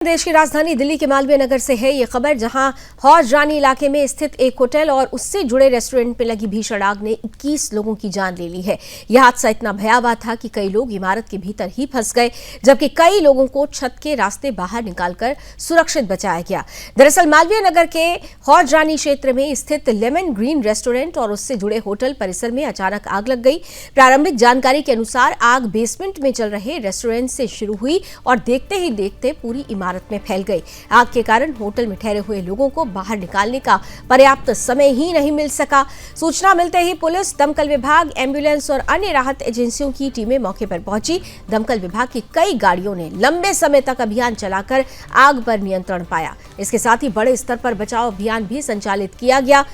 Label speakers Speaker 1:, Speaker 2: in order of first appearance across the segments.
Speaker 1: देश की राजधानी दिल्ली के मालवीय नगर से है ये खबर, जहां हौज रानी इलाके में स्थित एक होटल और उससे जुड़े रेस्टोरेंट में लगी भीषण आग ने 21 लोगों की जान ले ली है। यह हादसा इतना भयावह था कि कई लोग इमारत के भीतर ही फंस गए, जबकि कई लोगों को छत के रास्ते बाहर निकालकर सुरक्षित बचाया गया। दरअसल मालवीय नगर के हौज रानी क्षेत्र में स्थित लेमन ग्रीन रेस्टोरेंट और उससे जुड़े होटल परिसर में अचानक आग लग गई। प्रारंभिक जानकारी के अनुसार आग बेसमेंट में चल रहे रेस्टोरेंट से शुरू हुई और देखते ही देखते पूरी इमारत में फैल गई। आग के कारण होटल में ठहरे हुए लोगों को बाहर निकालने का पर्याप्त समय ही नहीं मिल सका। सूचना मिलते ही पुलिस, दमकल विभाग, एम्बुलेंस और अन्य राहत एजेंसियों की टीमें मौके पर पहुंची। दमकल विभाग की कई गाड़ियों ने लंबे समय तक अभियान चलाकर आग पर नियंत्रण पाया। इसके साथ ही बड़े स्तर पर बचाव अभियान भी संचालित किया गया।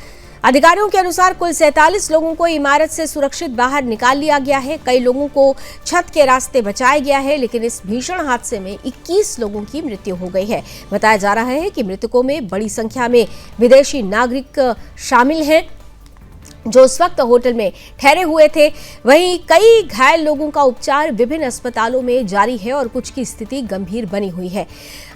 Speaker 1: अधिकारियों के अनुसार कुल 47 लोगों को इमारत से सुरक्षित बाहर निकाल लिया गया है। कई लोगों को छत के रास्ते बचाया गया है, लेकिन इस भीषण हादसे में 21 लोगों की मृत्यु हो गई है। बताया जा रहा है कि मृतकों में बड़ी संख्या में विदेशी नागरिक शामिल हैं जो उस वक्त होटल में ठहरे हुए थे। वहीं कई घायल लोगों का उपचार विभिन्न अस्पतालों में जारी है और कुछ की स्थिति गंभीर बनी हुई है।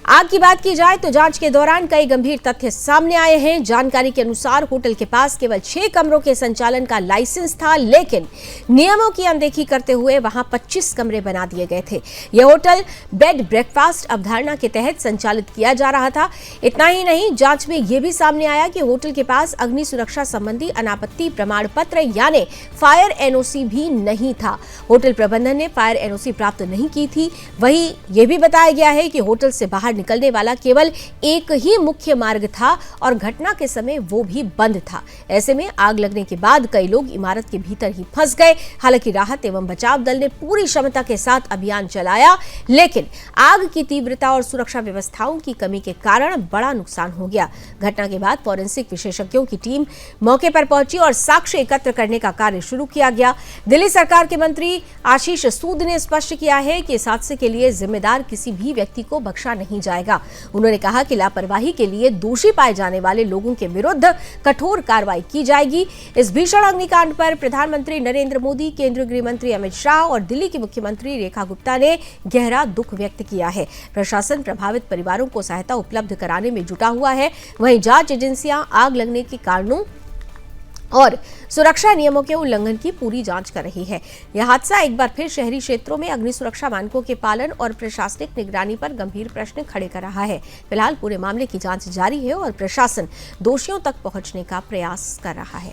Speaker 1: आग की बात की जाए तो जांच के दौरान कई गंभीर तथ्य सामने आए हैं। जानकारी के अनुसार होटल के पास केवल 6 कमरों के संचालन का लाइसेंस था, लेकिन नियमों की अनदेखी करते हुए वहां 25 कमरे बना दिए गए थे। यह होटल बेड ब्रेकफास्ट अवधारणा के तहत संचालित किया जा रहा था। इतना ही नहीं, जांच में यह भी सामने आया कि होटल के पास अग्नि सुरक्षा संबंधी अनापत्ति प्रमाण पत्र यानी फायर एनओसी भी नहीं था। होटल प्रबंधन ने फायर एनओसी प्राप्त नहीं की थी। वहीं यह भी बताया गया है कि होटल से बाहर निकलने वाला केवल एक ही मुख्य मार्ग था और घटना के समय वो भी बंद था। ऐसे में आग लगने के बाद कई लोग इमारत के भीतर ही फंस गए। हालांकि राहत एवं बचाव दल ने पूरी क्षमता के साथ अभियान चलाया, लेकिन आग की तीव्रता और सुरक्षा व्यवस्थाओं की कमी के कारण बड़ा नुकसान हो गया। घटना के बाद फॉरेंसिक विशेषज्ञों की टीम मौके पर पहुंची और साक्ष्य एकत्र करने का कार्य शुरू किया गया। दिल्ली सरकार के मंत्री आशीष सूद ने स्पष्ट किया है कि इस हादसे के लिए जिम्मेदार किसी भी व्यक्ति को बख्शा नहीं जाएगा। उन्होंने कहा कि लापरवाही के लिए दोषी पाए जाने वाले लोगों के विरुद्ध कठोर कार्रवाई की जाएगी। इस भीषण अग्निकांड पर प्रधानमंत्री नरेंद्र मोदी, केंद्रीय गृह मंत्री अमित शाह और दिल्ली की मुख्यमंत्री रेखा गुप्ता ने गहरा दुख व्यक्त किया है। प्रशासन प्रभावित परिवारों को सहायता उपलब्ध कराने में जुटा हुआ है। वहीं जांच एजेंसियां आग लगने के कारणों और सुरक्षा नियमों के उल्लंघन की पूरी जांच कर रही है। यह हादसा एक बार फिर शहरी क्षेत्रों में अग्नि सुरक्षा मानकों के पालन और प्रशासनिक निगरानी पर गंभीर प्रश्न खड़े कर रहा है। फिलहाल पूरे मामले की जांच जारी है और प्रशासन दोषियों तक पहुंचने का प्रयास कर रहा है।